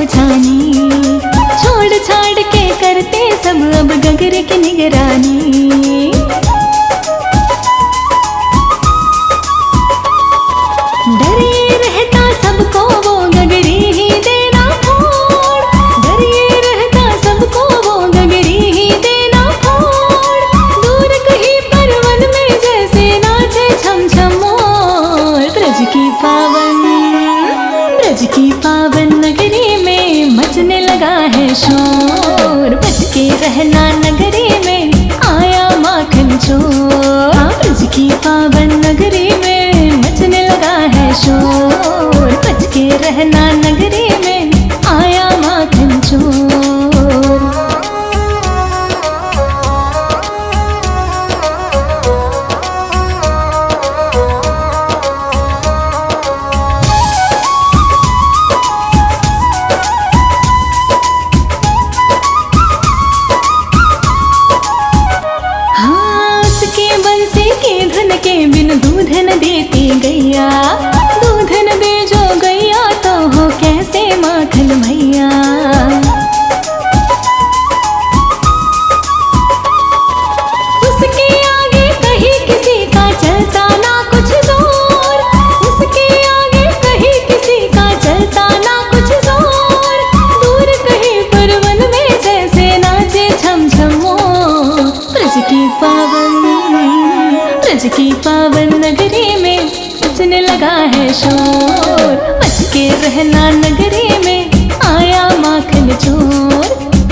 छानी, छोड़ छाड़ के करते सब अब गगर की निगरानी। डरे रहता सबको वो गगरी ही देना फोड़, डरे रहता सबको वो गगरी ही देना फोड़। दूर कहीं परवन में जैसे नाचे छम छम मोर। ब्रज की पावन नगरी में मचने लगा है शोर। बच के रहना नगरी में आया माखन चोर। ब्रज की पावन नगरी में मचने लगा है शोर। बच के रहना नगरी में आया माखन चोर। के बिन दूध न देती गैया, दूध न दे जो गैया तो हो कैसे माखन भैया। उसके आगे कहीं किसी का चलता ना कुछ जोर, उसके आगे कहीं किसी का चलता ना कुछ जोर। दूर कहीं परवन में जैसे नाचे छम छम मोर। ब्रज की पावन नगरी में मचने लगा है शोर। बच के रहना नगरी में आया माखन चोर।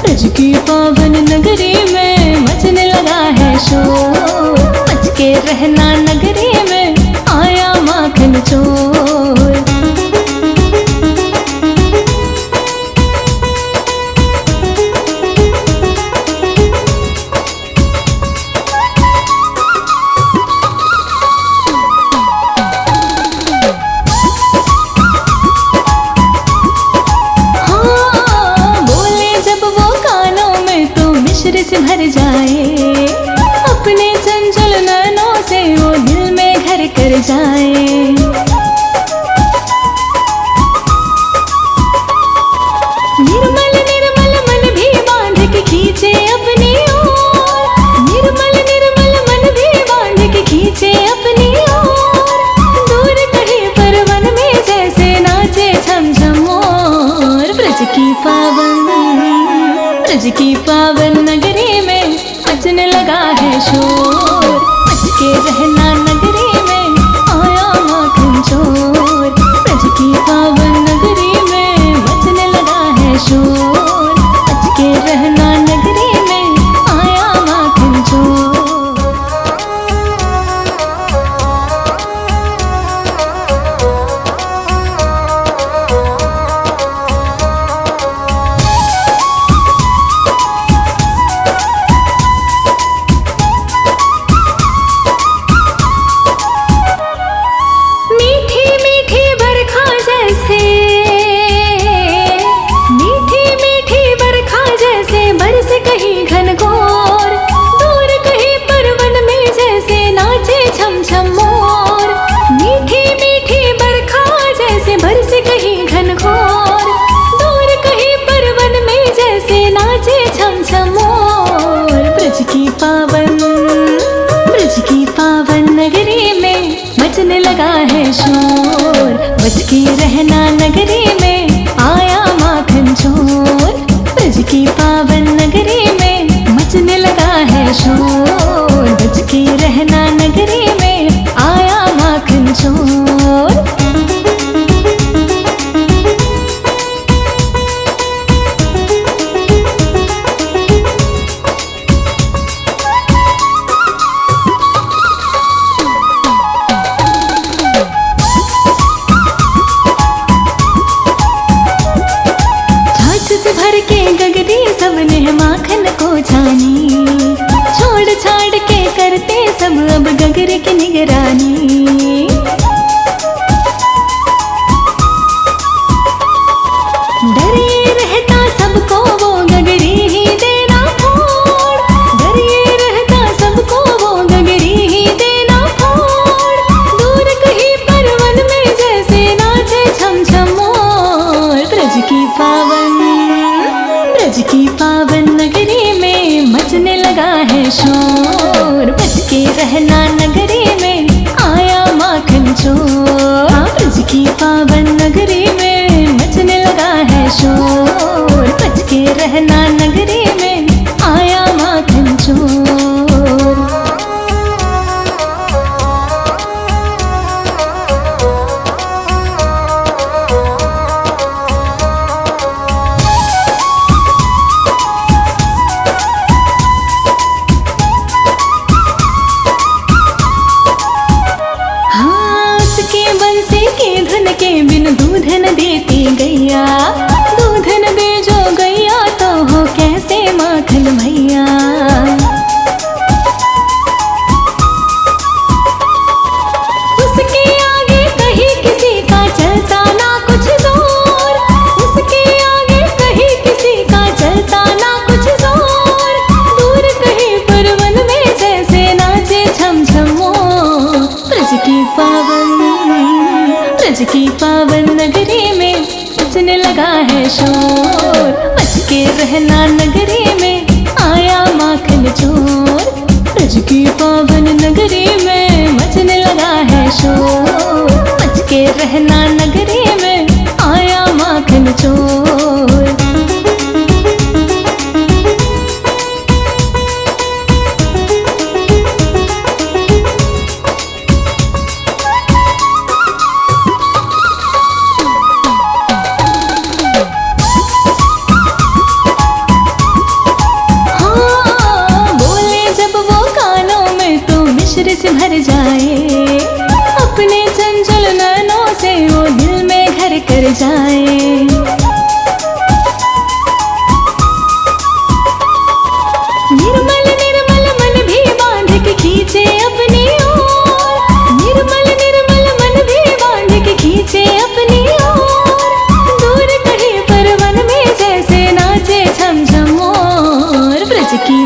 ब्रज की पावन नगरी में मचने लगा है शोर। बच के रहना नगरी में आया माखन चोर। से भर जाए अपने चंचल नैनों से वो दिल में घर कर जाए। निर्मल निर्मल मन भी बांध के खींचे अपनी ओर। निर्मल निर्मल मन भी बांध के खींचे अपनी ओर। दूर कहीं परवन में जैसे नाचे छम छम मोर। ब्रज की पावन नगरी में मचने लगा है शोर। बच के रहना नगरी में आया माखन चोर। ब्रज की पावन नगरी में मचने लगा है शोर। बच के रहना नगरी में आया माखन चोर। ब्रज की पावन नगरी में मचने लगा है शोर। बच के रहना नगरी में आया माखन चोर। ब्रज की पावन नगरी में मचने लगा है शोर। बच के रहना नगरी में आया माखन चोर। भर के गगरी सबने माखन को छानी, छोड़ छाड़ के करते सब अब गगर की निगरानी। पावन नगरी में मचने लगा है शोर। बच के रहना नगरी में आया माखन चोर। हाँ, ब्रज की पावन नगरी में मचने लगा है शोर। बच के रहना नगरी में आया माखन चोर। के बिन दूध न देती गैया, दूध न दे जो गैया तो हो कैसे माखन भैया। उसके आगे कहीं किसी का चलता ना कुछ जोर। उसके आगे कहीं किसी का चलता ना कुछ जोर। दूर कहीं पर वन में जैसे नाचे छम छम मोर। ब्रज की पावन नगरी में मचने लगा है शोर। बच के रहना नगरी में आया माखन चोर। ब्रज की पावन नगरी में मचने लगा है शोर। बच के रहना नगरी में आया माखन चोर। से भर जाए अपने चंचल नैनों से वो दिल में घर कर जाए। निर्मल निर्मल मन भी बांध के खींचे अपनी ओर। निर्मल निर्मल मन भी बांध के खींचे अपनी ओर। दूर कहीं पर वन में जैसे नाचे छम छम मोर। ब्रज की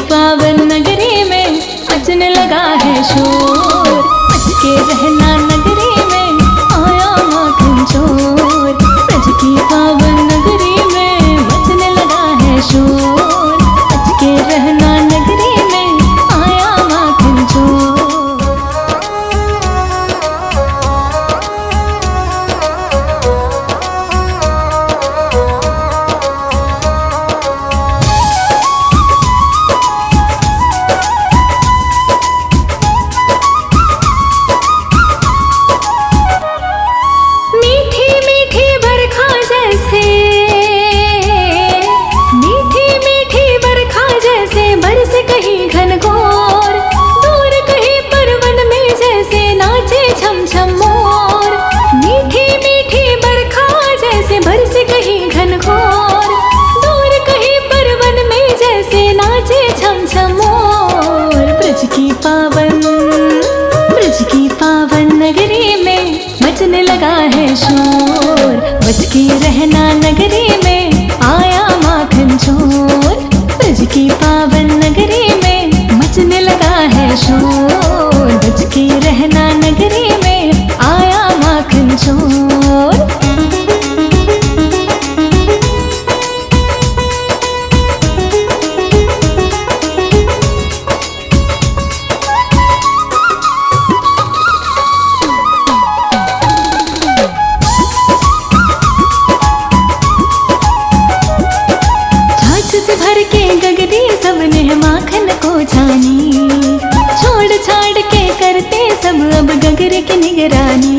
पावन नगरी में मचने लगा है शोर। बच के रहना नगरी में आया माखन चोर। ब्रज की पावन नगरी में मचने लगा है शोर। बच के रहना नगरी में आया माखन चोर। ब्रज की पावन नगरी में मचने लगा है शोर। बच के रहना नगरी में आया माखन चोर। ब्रज की पावन नगरी में मचने लगा है शोर। बच के रहना नगरी में आया माखन चोर। भर के गगरी सबने माखन को छानी। छोड़ छाड़ के करते सब अब गगरे की निगरानी।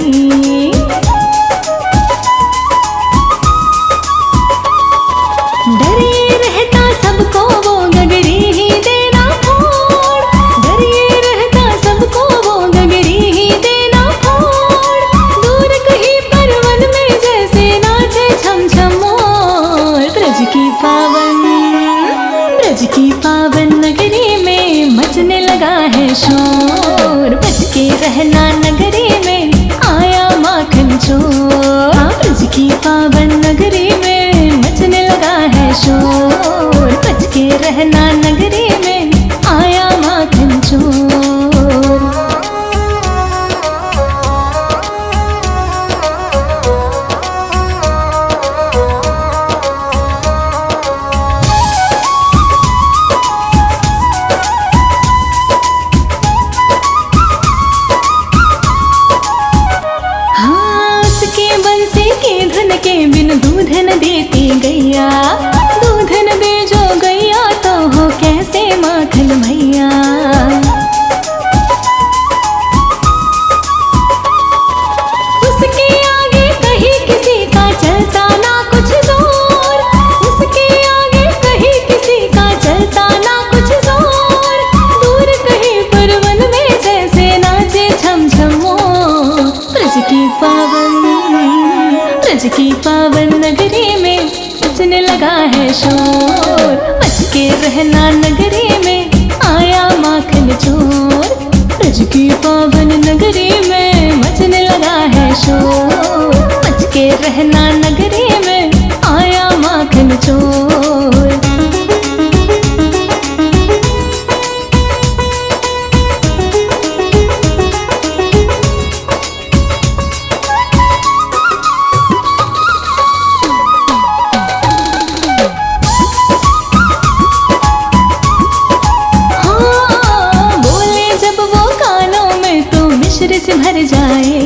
डरे रहता सबको वो गगरी ही देना फोड़। डरे रहता सबको वो गगरी ही देना फोड़। दूर कहीं पर वन में जैसे नाचे छम छम मोर। ब्रज की पावन नगरी में मचने लगा है शोर। बच के रहना नगरी में आया माखन चोर। ब्रज की पावन नगरी में मचने लगा है शोर। बच के रहना नगरी में आया माखन चोर। मचने लगा है शोर। बच के रहना नगरी में आया माखन चोर। ब्रज की पावन नगरी में मचने लगा है शोर। बच के रहना नगरी में आया माखन चोर। से भर जाए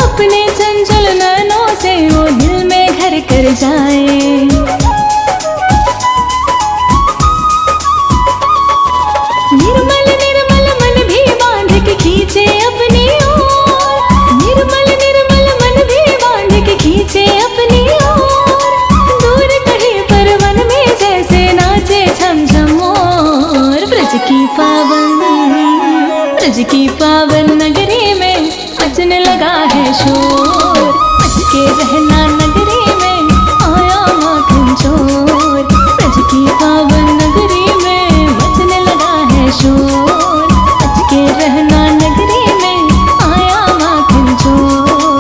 अपने चंचल नैनों से वो दिल में घर कर जाए। निर्मल निर्मल मन भी बांध के खींचे अपनी ओर। निर्मल निर्मल मन भी बांध के खींचे अपनी ओर। दूर कहीं पर वन में जैसे नाचे झम झम मोर। ब्रज की पावन नगरी में मचने लगा है शोर। बच के रहना नगरी में आया माखन चोर।